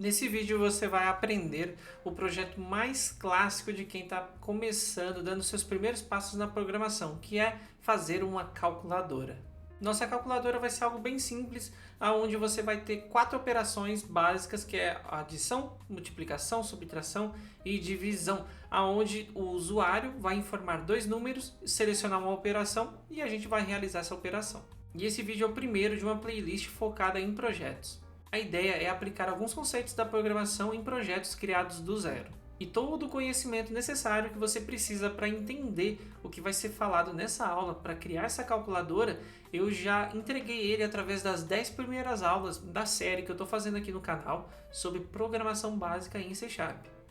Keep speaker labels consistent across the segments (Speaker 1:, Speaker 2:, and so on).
Speaker 1: Nesse vídeo você vai aprender o projeto mais clássico de quem está começando, dando seus primeiros passos na programação, que é fazer uma calculadora. Nossa calculadora vai ser algo bem simples, onde você vai ter 4 operações básicas, que é adição, multiplicação, subtração e divisão, aonde o usuário vai informar 2 números, selecionar uma operação e a gente vai realizar essa operação. E esse vídeo é o primeiro de uma playlist focada em projetos. A ideia é aplicar alguns conceitos da programação em projetos criados do zero. E todo o conhecimento necessário que você precisa para entender o que vai ser falado nessa aula, para criar essa calculadora, eu já entreguei ele através das 10 primeiras aulas da série que eu estou fazendo aqui no canal sobre programação básica em C#.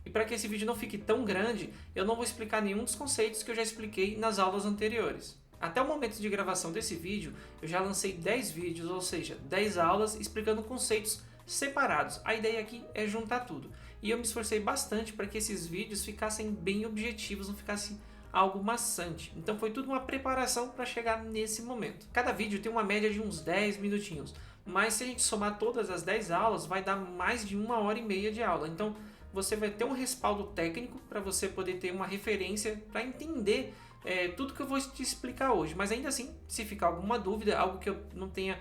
Speaker 1: E para que esse vídeo não fique tão grande, eu não vou explicar nenhum dos conceitos que eu já expliquei nas aulas anteriores. Até o momento de gravação desse vídeo, eu já lancei 10 vídeos, ou seja, 10 aulas explicando conceitos separados. A ideia aqui é juntar tudo. E eu me esforcei bastante para que esses vídeos ficassem bem objetivos, não ficasse algo maçante. Então foi tudo uma preparação para chegar nesse momento. Cada vídeo tem uma média de uns 10 minutinhos, mas se a gente somar todas as 10 aulas, vai dar mais de 1h30 de aula. Então você vai ter um respaldo técnico para você poder ter uma referência para entender tudo que eu vou te explicar hoje. Mas ainda assim, se ficar alguma dúvida, algo que eu não tenha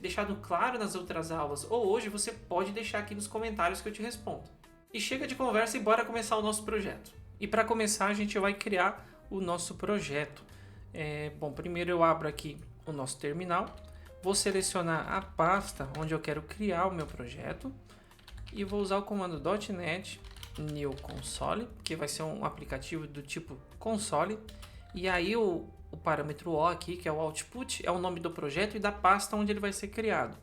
Speaker 1: deixado claro nas outras aulas ou hoje, você pode deixar aqui nos comentários que eu te respondo. E chega de conversa e bora começar o nosso projeto. E para começar a gente vai criar o nosso projeto. Bom, primeiro eu abro aqui o nosso terminal, vou selecionar a pasta onde eu quero criar o meu projeto e vou usar o comando .NET New Console, que vai ser um aplicativo do tipo console, e aí o parâmetro O aqui, que é o output, é o nome do projeto e da pasta onde ele vai ser criado.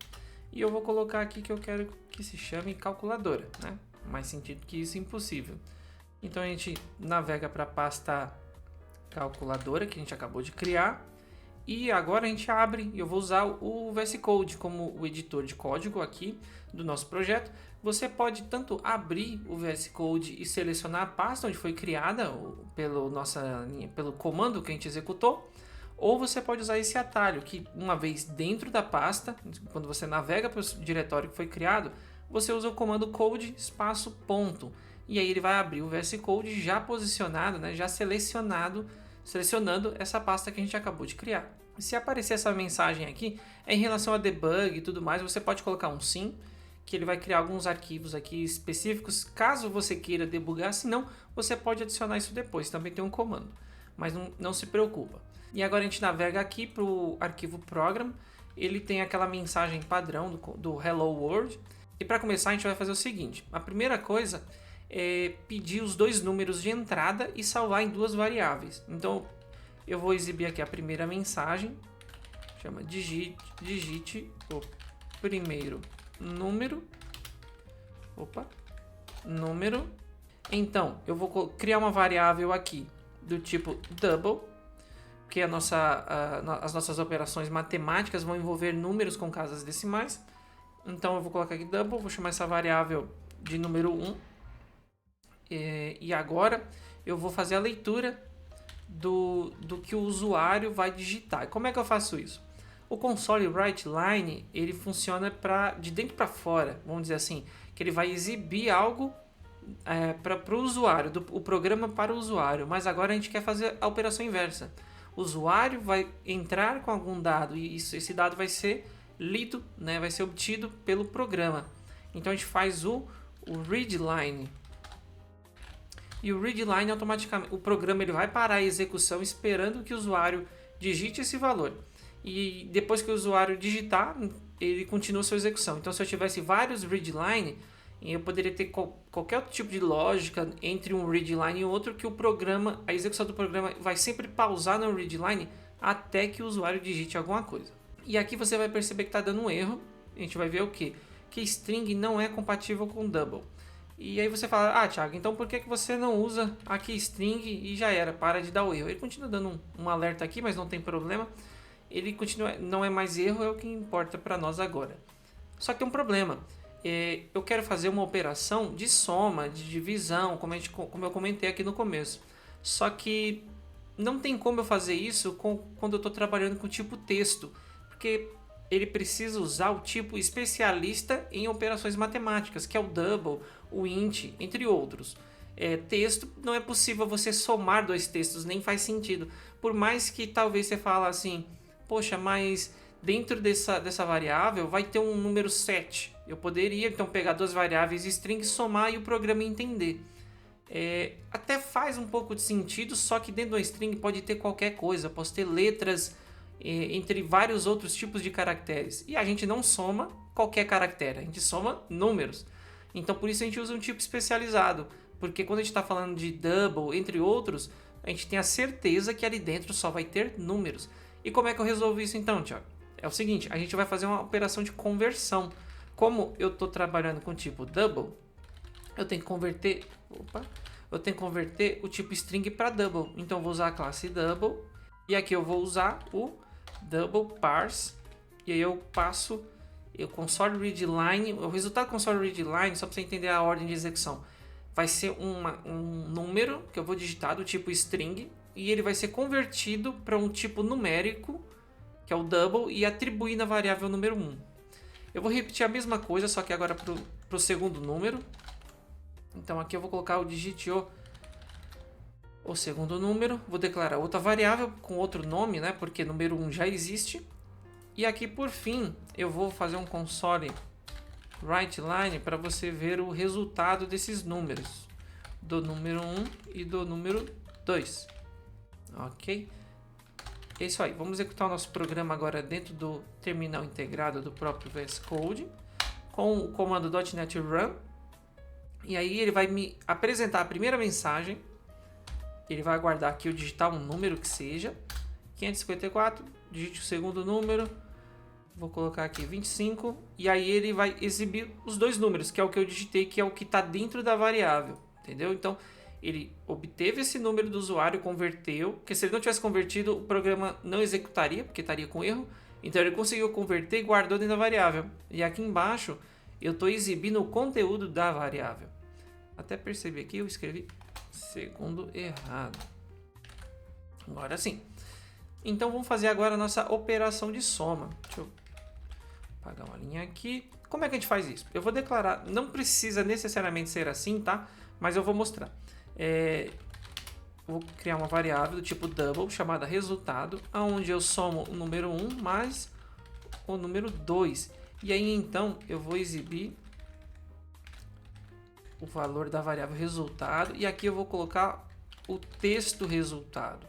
Speaker 1: E eu vou colocar aqui que eu quero que se chame calculadora, né? Mais sentido que isso, impossível. Então a gente navega para a pasta calculadora que a gente acabou de criar. E agora a gente abre, eu vou usar o VS Code como o editor de código aqui do nosso projeto. Você pode tanto abrir o VS Code e selecionar a pasta onde foi criada pelo comando que a gente executou, ou você pode usar esse atalho que, uma vez dentro da pasta, quando você navega para o diretório que foi criado, você usa o comando code espaço ponto, e aí ele vai abrir o VS Code já posicionado, né, já selecionando essa pasta que a gente acabou de criar. Se aparecer essa mensagem aqui, em relação a debug e tudo mais, você pode colocar um sim, que ele vai criar alguns arquivos aqui específicos, caso você queira debugar, se não, você pode adicionar isso depois, também tem um comando, mas não se preocupa. E agora a gente navega aqui para o arquivo program, ele tem aquela mensagem padrão do Hello World, e para começar a gente vai fazer o seguinte, a primeira coisa é pedir os 2 números de entrada e salvar em 2 variáveis. Então eu vou exibir aqui a primeira mensagem, chama digite o primeiro número. Então eu vou criar uma variável aqui do tipo double, que as nossas operações matemáticas vão envolver números com casas decimais. Então eu vou colocar aqui double, vou chamar essa variável de número 1. E agora eu vou fazer a leitura do que o usuário vai digitar. E como é que eu faço isso? O console write line, ele funciona de dentro para fora, vamos dizer assim, que ele vai exibir algo para o usuário, o programa para o usuário, mas agora a gente quer fazer a operação inversa. O usuário vai entrar com algum dado e esse dado vai ser lido, né, vai ser obtido pelo programa. Então a gente faz o read line. E o readline automaticamente, o programa ele vai parar a execução esperando que o usuário digite esse valor. E depois que o usuário digitar, ele continua a sua execução. Então se eu tivesse vários readline, eu poderia ter qualquer outro tipo de lógica entre um readline e outro, que a execução do programa vai sempre pausar no readline até que o usuário digite alguma coisa. E aqui você vai perceber que está dando um erro. A gente vai ver o quê? Que string não é compatível com double. E aí você fala, Thiago, então por que você não usa aqui string e já era, para de dar o erro? Ele continua dando um alerta aqui, mas não tem problema. Ele continua, não é mais erro, é o que importa para nós agora. Só que tem um problema. Eu quero fazer uma operação de soma, de divisão, como eu comentei aqui no começo. Só que não tem como eu fazer isso quando eu estou trabalhando com tipo texto. Porque ele precisa usar o tipo especialista em operações matemáticas, que é o double, o int, entre outros. Texto, não é possível você somar dois textos, nem faz sentido. Por mais que talvez você fale assim, poxa, mas dentro dessa variável vai ter um número 7. Eu poderia então pegar duas variáveis string, somar e o programa entender. Até faz um pouco de sentido, só que dentro da string pode ter qualquer coisa. Posso ter letras entre vários outros tipos de caracteres. E a gente não soma qualquer caractere, a gente soma números. Então por isso a gente usa um tipo especializado. Porque quando a gente está falando de double, entre outros, a gente tem a certeza que ali dentro só vai ter números. E como é que eu resolvo isso então, Thiago? É o seguinte, a gente vai fazer uma operação de conversão. Como eu estou trabalhando com o tipo double, eu tenho que converter o tipo string para double. Então eu vou usar a classe double e aqui eu vou usar o double parse e aí eu passo o console read line, o resultado do console read line, só para você entender a ordem de execução, vai ser um número que eu vou digitar do tipo string e ele vai ser convertido para um tipo numérico, que é o double, e atribuir na variável número 1. Eu vou repetir a mesma coisa, só que agora para o segundo número. Então aqui eu vou colocar o digite o segundo número, vou declarar outra variável com outro nome, né? Porque número 1 já existe. E aqui por fim eu vou fazer um console writeLine para você ver o resultado desses números, do número 1 e do número 2. Ok? É isso aí, vamos executar o nosso programa agora dentro do terminal integrado do próprio VS Code com o comando .NET Run. E aí ele vai me apresentar a primeira mensagem. Ele vai aguardar que eu digitar um número que seja 554, digite o segundo número, vou colocar aqui 25, e aí ele vai exibir os dois números, que é o que eu digitei, que é o que está dentro da variável, entendeu? Então ele obteve esse número do usuário, converteu, porque se ele não tivesse convertido, o programa não executaria, porque estaria com erro. Então ele conseguiu converter e guardou dentro da variável. E aqui embaixo eu estou exibindo o conteúdo da variável. Até percebi aqui, eu escrevi segundo errado. Agora sim. Então vamos fazer agora a nossa operação de soma. Deixa eu apagar uma linha aqui. Como é que a gente faz isso? Eu vou declarar, não precisa necessariamente ser assim, tá? Mas eu vou mostrar. Vou criar uma variável do tipo double, chamada resultado, onde eu somo o número 1 mais o número 2. E aí então eu vou exibir o valor da variável resultado e aqui eu vou colocar o texto resultado.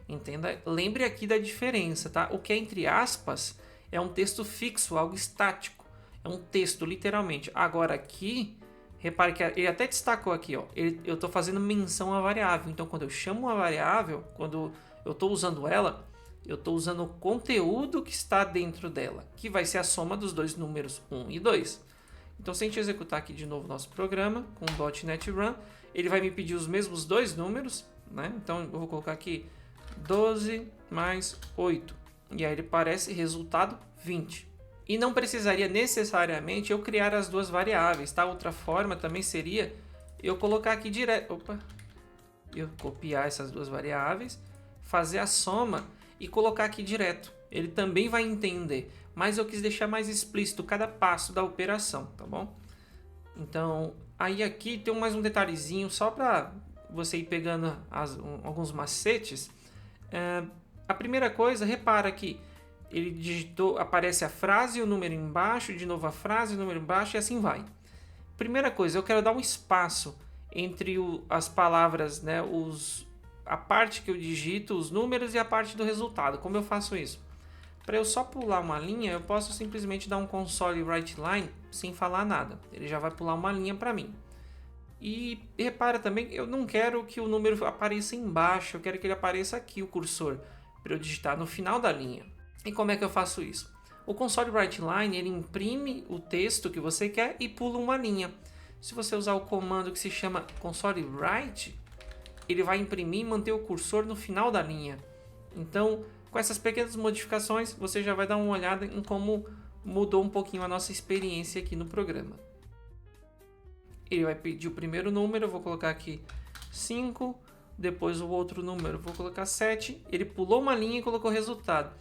Speaker 1: Entenda? Lembre aqui da diferença, tá? O que é entre aspas é um texto fixo, algo estático. É um texto, literalmente. Agora aqui, repare que ele até destacou aqui, ó. Eu estou fazendo menção à variável. Então, quando eu chamo uma variável, quando eu estou usando ela, eu estou usando o conteúdo que está dentro dela, que vai ser a soma dos dois números 1 e 2. Então, se a gente executar aqui de novo nosso programa com .NET Run, ele vai me pedir os mesmos dois números, né? Então, eu vou colocar aqui 12 mais 8. E aí ele parece resultado 20. E não precisaria necessariamente eu criar as duas variáveis, tá? Outra forma também seria eu colocar aqui direto. Eu copiar essas duas variáveis, fazer a soma e colocar aqui direto. Ele também vai entender, mas eu quis deixar mais explícito cada passo da operação, tá bom? Então, aí aqui tem mais um detalhezinho só para você ir pegando alguns macetes. A primeira coisa, repara que ele digitou, aparece a frase e o número embaixo, de novo a frase e o número embaixo e assim vai. Primeira coisa, eu quero dar um espaço entre as palavras, né, a parte que eu digito, os números e a parte do resultado. Como eu faço isso? Para eu só pular uma linha, eu posso simplesmente dar um console writeLine sem falar nada. Ele já vai pular uma linha para mim. E repara também, eu não quero que o número apareça embaixo, eu quero que ele apareça aqui, o cursor, para eu digitar no final da linha. E como é que eu faço isso? O console writeLine, ele imprime o texto que você quer e pula uma linha. Se você usar o comando que se chama console write, ele vai imprimir e manter o cursor no final da linha. Então, com essas pequenas modificações, você já vai dar uma olhada em como mudou um pouquinho a nossa experiência aqui no programa. Ele vai pedir o primeiro número, eu vou colocar aqui 5, depois o outro número, vou colocar 7. Ele pulou uma linha e colocou o resultado.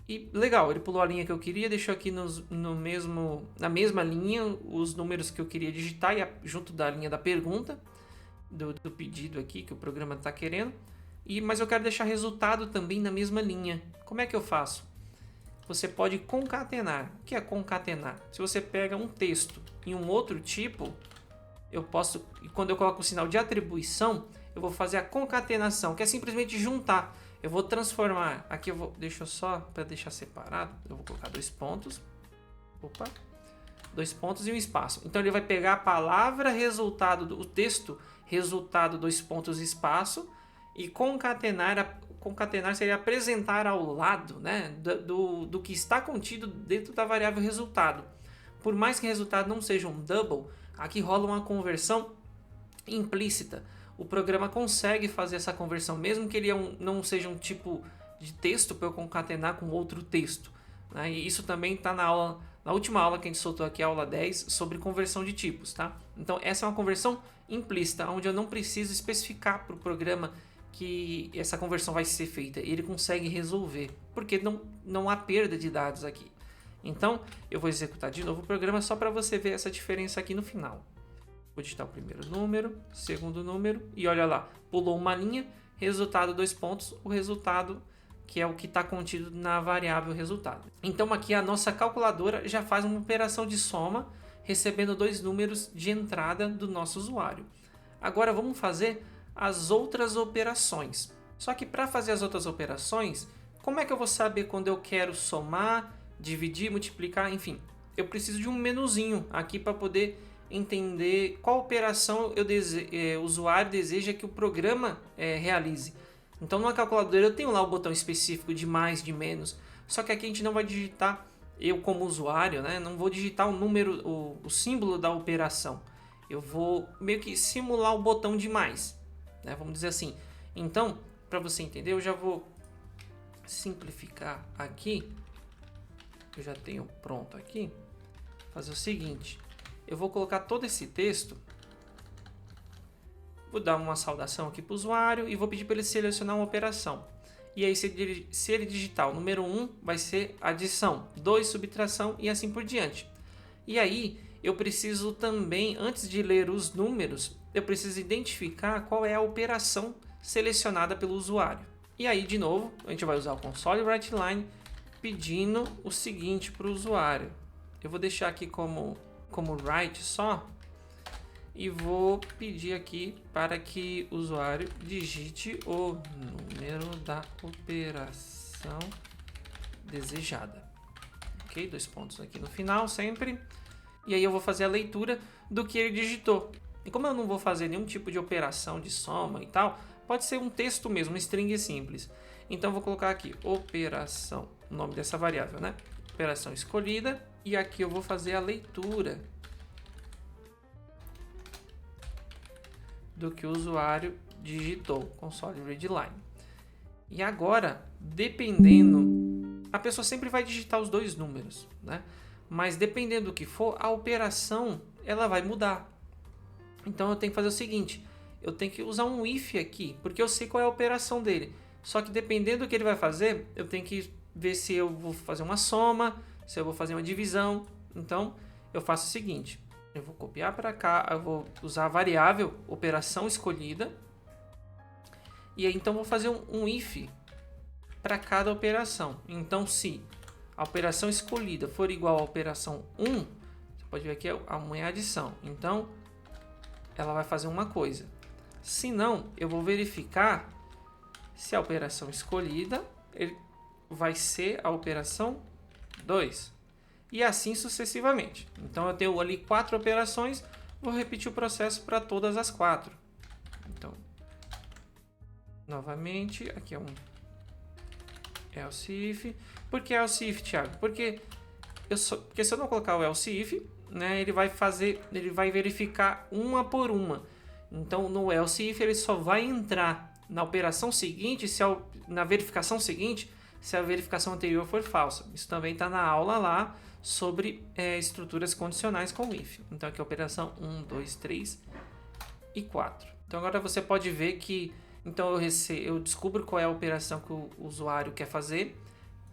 Speaker 1: E legal, ele pulou a linha que eu queria, deixou aqui na mesma linha os números que eu queria digitar junto da linha da pergunta, do pedido aqui que o programa está querendo. Mas eu quero deixar resultado também na mesma linha. Como é que eu faço? Você pode concatenar. O que é concatenar? Se você pega um texto em um outro tipo, quando eu coloco o sinal de atribuição, eu vou fazer a concatenação, que é simplesmente juntar. Eu vou transformar, aqui deixa eu só, para deixar separado, eu vou colocar 2 pontos, 2 pontos e um espaço. Então ele vai pegar a palavra resultado, o texto, resultado, 2 pontos, espaço, e concatenar seria apresentar ao lado, né, do que está contido dentro da variável resultado. Por mais que o resultado não seja um double, aqui rola uma conversão implícita. O programa consegue fazer essa conversão, mesmo que ele não seja um tipo de texto para eu concatenar com outro texto, né? E isso também está na última aula que a gente soltou aqui, a aula 10, sobre conversão de tipos. Tá? Então essa é uma conversão implícita, onde eu não preciso especificar para o programa que essa conversão vai ser feita. Ele consegue resolver, porque não há perda de dados aqui. Então eu vou executar de novo o programa só para você ver essa diferença aqui no final. Vou digitar o primeiro número, segundo número e olha lá, pulou uma linha, resultado 2 pontos, o resultado que é o que está contido na variável resultado. Então aqui a nossa calculadora já faz uma operação de soma, recebendo 2 números de entrada do nosso usuário. Agora vamos fazer as outras operações. Só que para fazer as outras operações, como é que eu vou saber quando eu quero somar, dividir, multiplicar, enfim? Eu preciso de um menuzinho aqui para poder entender qual operação o usuário deseja que o programa realize. Então, numa calculadora eu tenho lá o botão específico de mais, de menos, só que aqui a gente não vai digitar, eu como usuário, né, não vou digitar o número, o símbolo da operação. Eu vou meio que simular o botão de mais, né, vamos dizer assim. Então, para você entender, eu já vou simplificar aqui. Eu já tenho pronto aqui. Fazer o seguinte. Eu vou colocar todo esse texto, vou dar uma saudação aqui para o usuário e vou pedir para ele selecionar uma operação. E aí, se ele digitar o número 1, vai ser adição, 2, subtração e assim por diante. E aí, eu preciso também, antes de ler os números, eu preciso identificar qual é a operação selecionada pelo usuário. E aí, de novo, a gente vai usar o console writeLine pedindo o seguinte para o usuário. Eu vou deixar aqui como write só e vou pedir aqui para que o usuário digite o número da operação desejada. Ok? 2 pontos aqui no final sempre. E aí eu vou fazer a leitura do que ele digitou. E como eu não vou fazer nenhum tipo de operação de soma e tal, pode ser um texto mesmo, um string simples. Então eu vou colocar aqui operação, o nome dessa variável, né? Operação escolhida. E aqui eu vou fazer a leitura do que o usuário digitou, console readline. E agora, dependendo, a pessoa sempre vai digitar os 2 números, né? Mas dependendo do que for, a operação ela vai mudar. Então eu tenho que fazer o seguinte, eu tenho que usar um if aqui, porque eu sei qual é a operação dele. Só que dependendo do que ele vai fazer, eu tenho que ver se eu vou fazer uma soma, se eu vou fazer uma divisão. Então eu faço o seguinte, eu vou copiar para cá, eu vou usar a variável operação escolhida. E aí então eu vou fazer um if para cada operação. Então se a operação escolhida for igual à operação 1, você pode ver aqui a uma adição. Então ela vai fazer uma coisa. Se não, eu vou verificar se a operação escolhida vai ser a operação 2. E assim sucessivamente. Então eu tenho ali 4 operações, vou repetir o processo para todas as 4. Então, novamente, aqui é um else if. Por que else if, Thiago? Porque se eu não colocar o else if, né, ele vai verificar uma por uma. Então no else if ele só vai entrar na operação seguinte, na verificação seguinte, se a verificação anterior for falsa. Isso também está na aula lá sobre estruturas condicionais com if. Então aqui a operação 1, 2, 3 e 4. Então agora você pode ver que então eu descubro qual é a operação que o usuário quer fazer,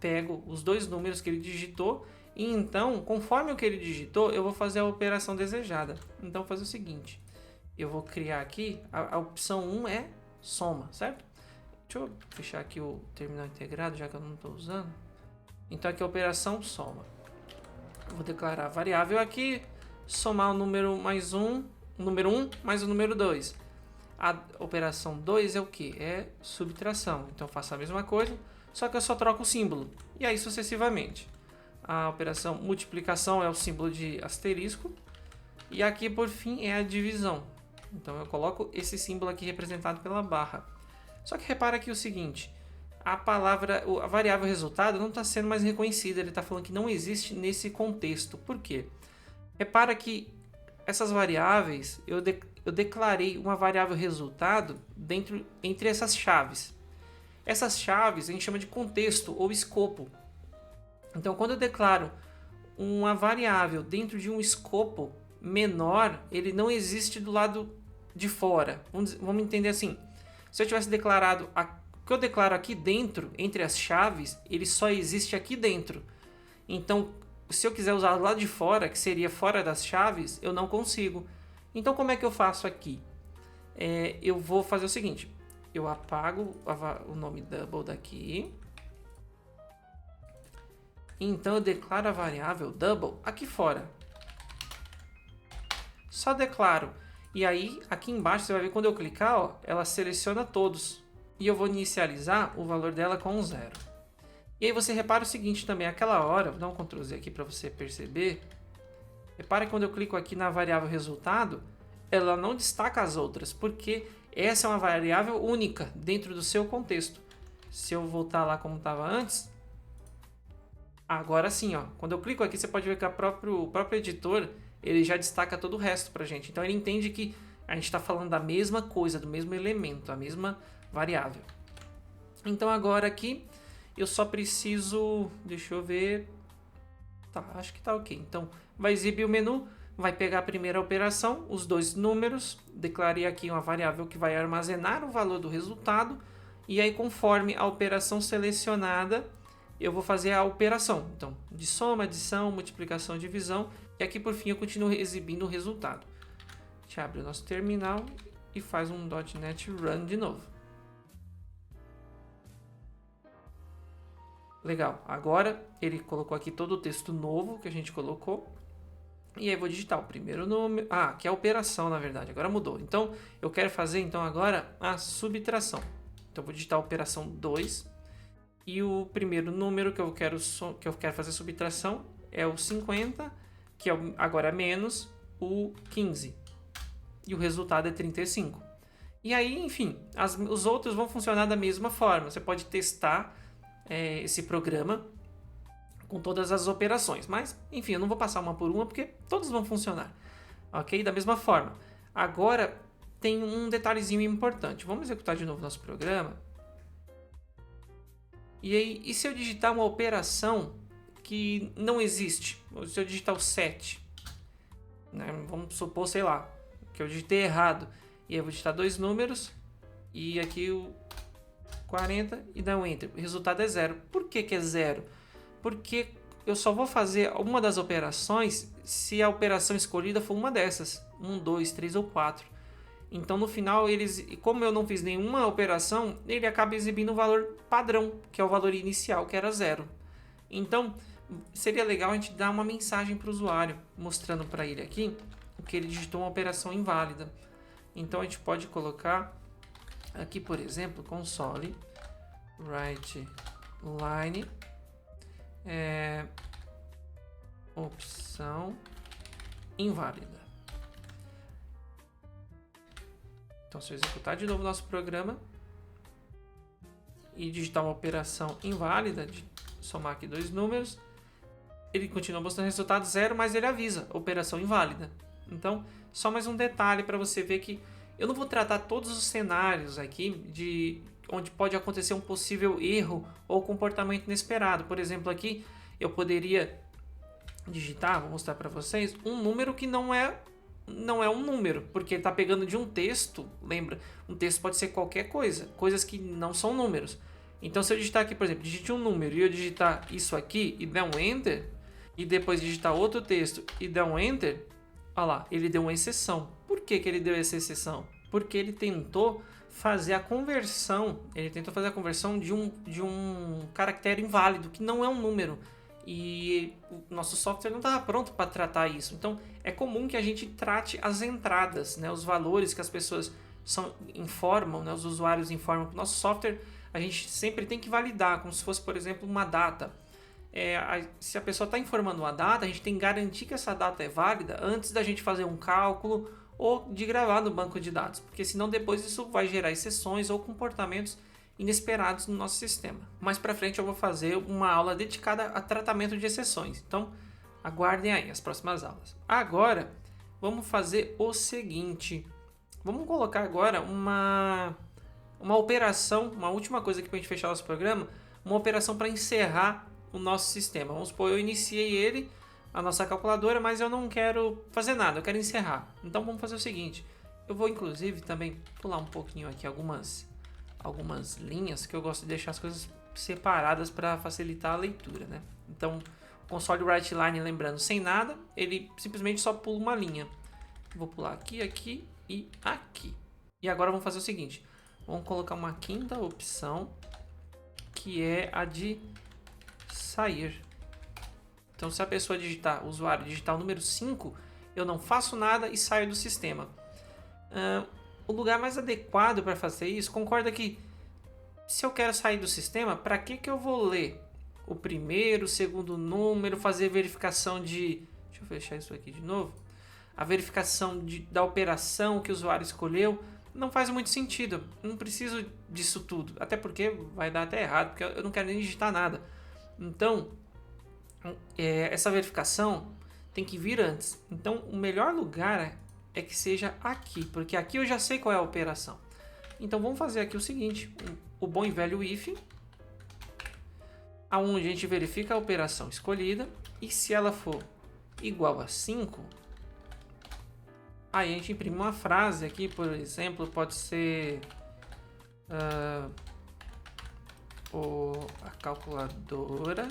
Speaker 1: pego os dois números que ele digitou e então, conforme o que ele digitou, eu vou fazer a operação desejada. Então, vou fazer o seguinte, eu vou criar aqui, a opção 1 é soma, certo? Deixa eu fechar aqui o terminal integrado, já que eu não estou usando. Então, aqui é a operação soma. Eu vou declarar a variável aqui, somar o número mais o número 1 mais o número 2. A operação 2 é o que? É subtração. Então, eu faço a mesma coisa, só que eu só troco o símbolo. E aí, sucessivamente. A operação multiplicação é o símbolo de asterisco. E aqui, por fim, é a divisão. Então, eu coloco esse símbolo aqui representado pela barra. Só que repara aqui o seguinte, a variável resultado não está sendo mais reconhecida. Ele está falando que não existe nesse contexto. Por quê? Repara que essas variáveis, eu declarei uma variável resultado entre essas chaves. Essas chaves a gente chama de contexto ou escopo. Então, quando eu declaro uma variável dentro de um escopo menor, ele não existe do lado de fora. Vamos entender assim. Se eu tivesse declarado o que eu declaro aqui dentro, entre as chaves, ele só existe aqui dentro. Então, se eu quiser usar lá de fora, que seria fora das chaves, eu não consigo. Então, como é que eu faço aqui? Eu vou fazer o seguinte. Eu apago o nome double daqui. Então, eu declaro a variável double aqui fora. Só declaro. E aí, aqui embaixo, você vai ver quando eu clicar, ó, ela seleciona todos. E eu vou inicializar o valor dela com 0. E aí você repara o seguinte também, aquela hora, vou dar um Ctrl Z aqui para você perceber. Repara que quando eu clico aqui na variável resultado, ela não destaca as outras, porque essa é uma variável única dentro do seu contexto. Se eu voltar lá como estava antes, agora sim, ó, quando eu clico aqui, você pode ver que o próprio editor ele já destaca todo o resto para a gente. Então ele entende que a gente está falando da mesma coisa, do mesmo elemento, a mesma variável. Então agora aqui eu só preciso, deixa eu ver, tá, acho que tá ok. Então vai exibir o menu, vai pegar a primeira operação, os dois números, declarei aqui uma variável que vai armazenar o valor do resultado e aí conforme a operação selecionada eu vou fazer a operação. Então de soma, adição, multiplicação, divisão e aqui por fim eu continuo exibindo o resultado. A gente abre o nosso terminal e faz um .NET Run de novo. Legal, agora ele colocou aqui todo o texto novo que a gente colocou. E aí eu vou digitar o primeiro número. Que é a operação na verdade, agora mudou. Então eu quero fazer então agora a subtração. Então eu vou digitar a operação 2. E o primeiro número que eu quero fazer a subtração é o 50, que é agora menos o 15. E o resultado é 35. E aí, enfim, os outros vão funcionar da mesma forma. Você pode testar esse programa com todas as operações. Mas, enfim, eu não vou passar uma por uma porque todos vão funcionar. Ok? Da mesma forma. Agora, tem um detalhezinho importante. Vamos executar de novo nosso programa. E aí, e se eu digitar uma operação que não existe? Ou se eu digitar o 7? Né? Vamos supor, sei lá, que eu digitei errado. E aí eu vou digitar dois números. E aqui o 40 e dá um Enter. O resultado é 0. Por que é 0? Porque eu só vou fazer uma das operações se a operação escolhida for uma dessas. 1, 2, 3 ou 4. Então no final, como eu não fiz nenhuma operação, ele acaba exibindo o valor padrão, que é o valor inicial, que era 0. Então seria legal a gente dar uma mensagem para o usuário, mostrando para ele aqui que ele digitou uma operação inválida. Então a gente pode colocar aqui, por exemplo, console write line opção inválida. Então, se eu executar de novo o nosso programa e digitar uma operação inválida, de somar aqui dois números, ele continua mostrando resultado 0, mas ele avisa operação inválida. Então, só mais um detalhe para você ver que eu não vou tratar todos os cenários aqui de onde pode acontecer um possível erro ou comportamento inesperado. Por exemplo, aqui eu poderia digitar, vou mostrar para vocês, um número que não é um número, porque está pegando de um texto. Lembra, um texto pode ser qualquer coisa, coisas que não são números. Então, se eu digitar aqui, por exemplo, digite um número e eu digitar isso aqui e der um Enter, e depois digitar outro texto e der um Enter, olha lá, ele deu uma exceção. Por que ele deu essa exceção? Porque ele tentou fazer a conversão, de um caractere inválido, que não é um número. E o nosso software não estava pronto para tratar isso. Então, é comum que a gente trate as entradas, né, os valores que as pessoas informam, né, os usuários informam para o nosso software, a gente sempre tem que validar, como se fosse, por exemplo, uma data. Se a pessoa está informando uma data, a gente tem que garantir que essa data é válida antes da gente fazer um cálculo ou de gravar no banco de dados, porque senão depois isso vai gerar exceções ou comportamentos inesperados no nosso sistema. Mais para frente eu vou fazer uma aula dedicada a tratamento de exceções, então aguardem aí as próximas aulas. Agora vamos fazer o seguinte, vamos colocar agora uma operação, uma última coisa aqui para a gente fechar nosso programa, uma operação para encerrar o nosso sistema. Vamos supor, eu iniciei ele, a nossa calculadora, mas eu não quero fazer nada, eu quero encerrar. Então vamos fazer o seguinte, eu vou inclusive também pular um pouquinho aqui algumas linhas, que eu gosto de deixar as coisas separadas para facilitar a leitura, né? Então, o console write line, lembrando, sem nada, ele simplesmente só pula uma linha. Vou pular aqui, aqui e aqui. E agora vamos fazer o seguinte, vamos colocar uma quinta opção, que é a de sair. Então, se a pessoa digitar, o usuário digitar o número 5, eu não faço nada e saio do sistema. O lugar mais adequado para fazer isso, concorda que se eu quero sair do sistema, para que eu vou ler o primeiro, o segundo número, fazer verificação de... Deixa eu fechar isso aqui de novo. A verificação da operação que o usuário escolheu não faz muito sentido. Eu não preciso disso tudo, até porque vai dar até errado, porque eu não quero nem digitar nada. Então, essa verificação tem que vir antes. Então, o melhor lugar é que seja aqui, porque aqui eu já sei qual é a operação. Então, vamos fazer aqui o seguinte, o bom e velho if, aonde a gente verifica a operação escolhida, e se ela for igual a 5, aí a gente imprime uma frase aqui, por exemplo, pode ser a calculadora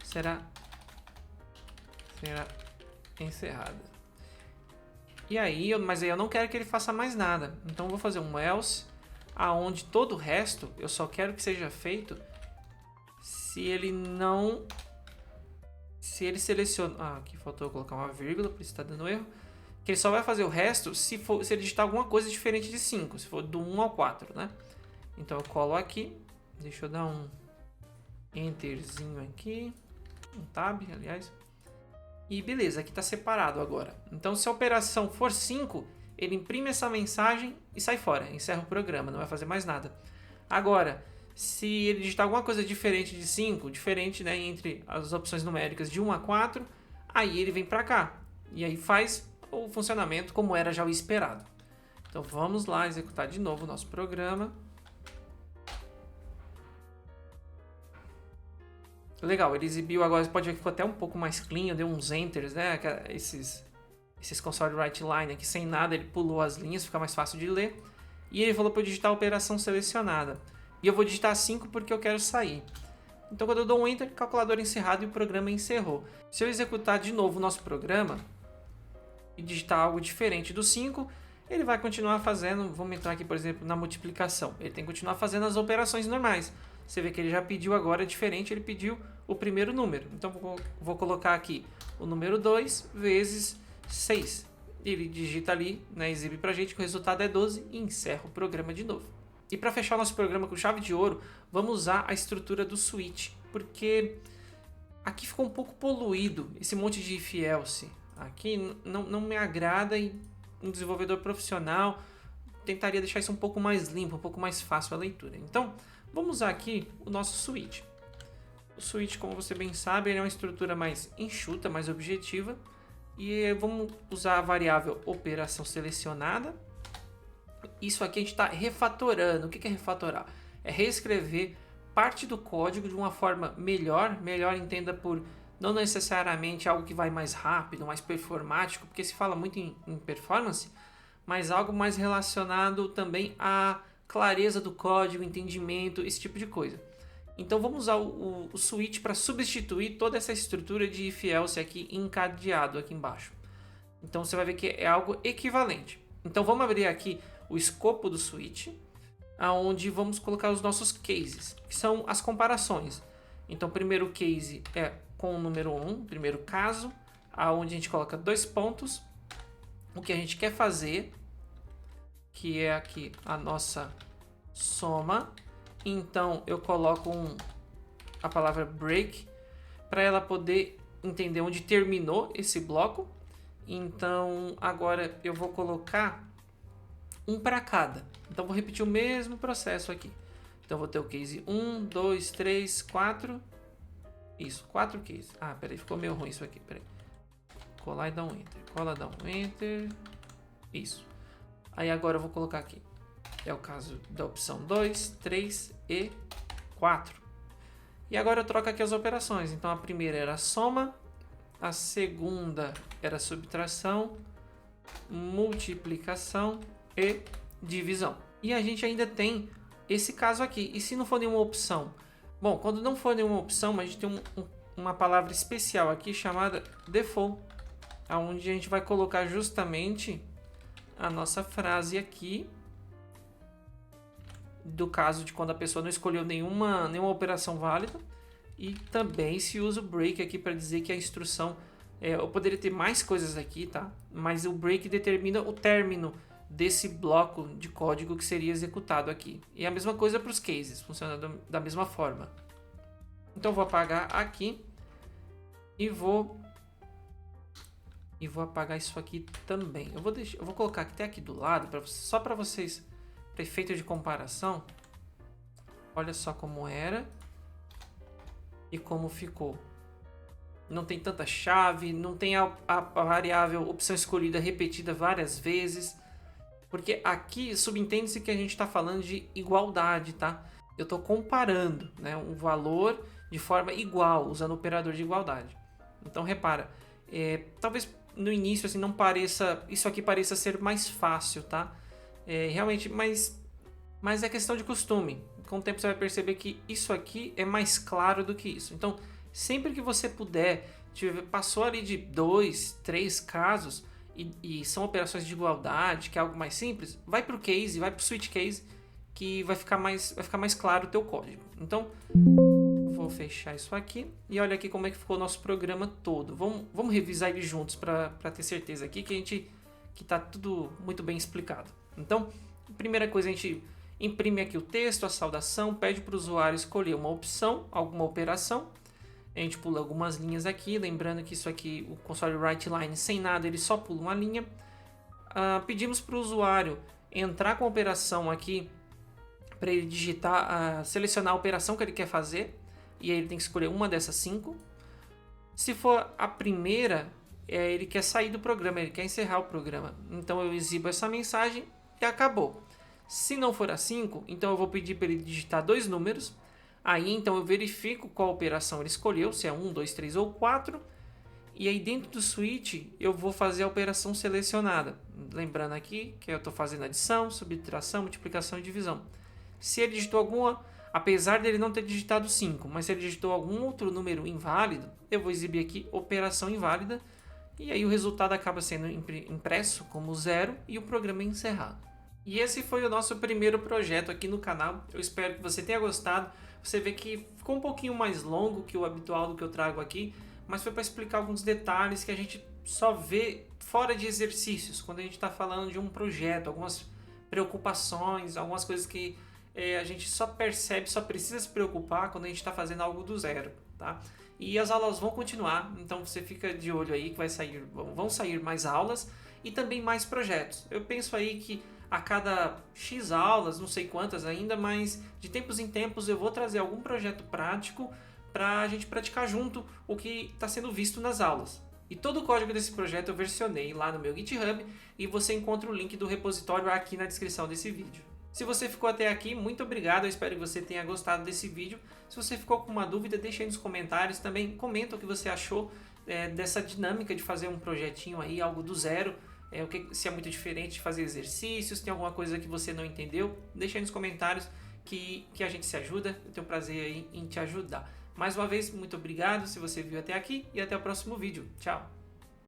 Speaker 1: será encerrada. E aí, mas aí eu não quero que ele faça mais nada. Então eu vou fazer um else, aonde todo o resto eu só quero que seja feito se ele seleciona. Aqui faltou colocar uma vírgula, por isso está dando erro. Que ele só vai fazer o resto se ele digitar alguma coisa diferente de 5, se for do 1 ao 4, né? Então eu colo aqui, deixa eu dar um enterzinho aqui, um tab, aliás. E beleza, aqui está separado agora. Então, se a operação for 5, ele imprime essa mensagem e sai fora. Encerra o programa, não vai fazer mais nada. Agora, se ele digitar alguma coisa diferente de 5, diferente, né, entre as opções numéricas de 1 a 4, aí ele vem para cá. E aí faz o funcionamento como era já o esperado. Então, vamos lá executar de novo o nosso programa. Legal, ele exibiu agora, você pode ver que ficou até um pouco mais clean, deu uns enters, né? Esses console write line aqui sem nada, ele pulou as linhas, fica mais fácil de ler. E ele falou para eu digitar a operação selecionada. E eu vou digitar 5 porque eu quero sair. Então quando eu dou um enter, calculador encerrado e o programa encerrou. Se eu executar de novo o nosso programa e digitar algo diferente do 5, ele vai continuar fazendo, vamos entrar aqui por exemplo na multiplicação. Ele tem que continuar fazendo as operações normais. Você vê que ele já pediu agora diferente, ele pediu o primeiro número. Então vou colocar aqui o número 2 vezes 6. Ele digita ali, né, exibe pra gente que o resultado é 12 e encerra o programa de novo. E para fechar o nosso programa com chave de ouro, vamos usar a estrutura do switch, porque aqui ficou um pouco poluído, esse monte de if else. Aqui não me agrada e um desenvolvedor profissional tentaria deixar isso um pouco mais limpo, um pouco mais fácil a leitura. Então, vamos usar aqui o nosso switch. O switch, como você bem sabe, ele é uma estrutura mais enxuta, mais objetiva. E vamos usar a variável operação selecionada. Isso aqui a gente está refatorando. O que é refatorar? É reescrever parte do código de uma forma melhor. Melhor entenda por não necessariamente algo que vai mais rápido, mais performático, porque se fala muito em performance, mas algo mais relacionado também a clareza do código, entendimento, esse tipo de coisa. Então vamos usar o switch para substituir toda essa estrutura de if else aqui encadeado aqui embaixo. Então você vai ver que é algo equivalente. Então vamos abrir aqui o escopo do switch, aonde vamos colocar os nossos cases, que são as comparações. Então o primeiro case é com o número 1, primeiro caso, aonde a gente coloca 2 pontos, o que a gente quer fazer, que é aqui a nossa soma. Então eu coloco a palavra break para ela poder entender onde terminou esse bloco. Então agora eu vou colocar um para cada. Então vou repetir o mesmo processo aqui. Então vou ter o case 1, 2, 3, 4. Isso, 4 cases. Ah, peraí, ficou meio ruim isso aqui. Peraí. Colar e dar um enter. Cola, dá um enter. Isso. Aí agora eu vou colocar aqui. É o caso da opção 2, 3 e 4. E agora eu troco aqui as operações. Então a primeira era a soma, a segunda era a subtração, multiplicação e divisão. E a gente ainda tem esse caso aqui. E se não for nenhuma opção? Bom, quando não for nenhuma opção, a gente tem uma palavra especial aqui chamada default, onde a gente vai colocar justamente a nossa frase aqui, do caso de quando a pessoa não escolheu nenhuma operação válida. E também se usa o break aqui para dizer que a instrução, eu poderia ter mais coisas aqui, tá? Mas o break determina o término desse bloco de código que seria executado aqui. E a mesma coisa para os cases, funciona da mesma forma. Então eu vou apagar aqui e vou apagar isso aqui também. Eu vou colocar até aqui do lado, só para vocês, para efeito de comparação. Olha só como era e como ficou. Não tem tanta chave, não tem a variável opção escolhida repetida várias vezes. Porque aqui subentende-se que a gente está falando de igualdade, tá? Eu estou comparando, né, um valor de forma igual, usando o operador de igualdade. Então repara, talvez no início assim não pareça, isso aqui pareça ser mais fácil, tá? Realmente, mas é questão de costume. Com o tempo você vai perceber que isso aqui é mais claro do que isso. Então, sempre que você puder, passou ali de 2, 3 casos e são operações de igualdade, que é algo mais simples, vai para o case, vai para o switch case, que vai ficar mais claro o teu código. Então, vou fechar isso aqui e olha aqui como é que ficou o nosso programa todo. Vamos revisar ele juntos para ter certeza aqui que está tudo muito bem explicado. Então, primeira coisa, a gente imprime aqui o texto, a saudação, pede para o usuário escolher uma opção, alguma operação. A gente pula algumas linhas aqui, lembrando que isso aqui, o console write line sem nada, ele só pula uma linha. Pedimos para o usuário entrar com a operação aqui, para ele digitar, selecionar a operação que ele quer fazer, e aí ele tem que escolher uma dessas 5. Se for a primeira, ele quer sair do programa, ele quer encerrar o programa. Então eu exibo essa mensagem e acabou. Se não for a 5, então eu vou pedir para ele digitar 2 números. Aí então eu verifico qual operação ele escolheu, se é 1, 2, 3 ou 4. E aí dentro do switch eu vou fazer a operação selecionada. Lembrando aqui que eu estou fazendo adição, subtração, multiplicação e divisão. Se ele digitou alguma, apesar dele não ter digitado 5, mas se ele digitou algum outro número inválido, eu vou exibir aqui operação inválida. E aí o resultado acaba sendo impresso como 0 e o programa é encerrado. E esse foi o nosso primeiro projeto aqui no canal. Eu espero que você tenha gostado. Você vê que ficou um pouquinho mais longo que o habitual do que eu trago aqui, mas foi para explicar alguns detalhes que a gente só vê fora de exercícios, quando a gente está falando de um projeto, algumas preocupações, algumas coisas que a gente só percebe, só precisa se preocupar quando a gente está fazendo algo do zero, tá? E as aulas vão continuar, então você fica de olho aí que vão sair mais aulas e também mais projetos. Eu penso aí que a cada X aulas, não sei quantas ainda, mas de tempos em tempos eu vou trazer algum projeto prático para a gente praticar junto o que está sendo visto nas aulas. E todo o código desse projeto eu versionei lá no meu GitHub e você encontra o link do repositório aqui na descrição desse vídeo. Se você ficou até aqui, muito obrigado, eu espero que você tenha gostado desse vídeo. Se você ficou com uma dúvida, deixa aí nos comentários, também comenta o que você achou dessa dinâmica de fazer um projetinho aí, algo do zero, se é muito diferente de fazer exercícios, tem alguma coisa que você não entendeu, deixa aí nos comentários que a gente se ajuda. Eu tenho prazer aí em te ajudar. Mais uma vez, muito obrigado se você viu até aqui e até o próximo vídeo. Tchau!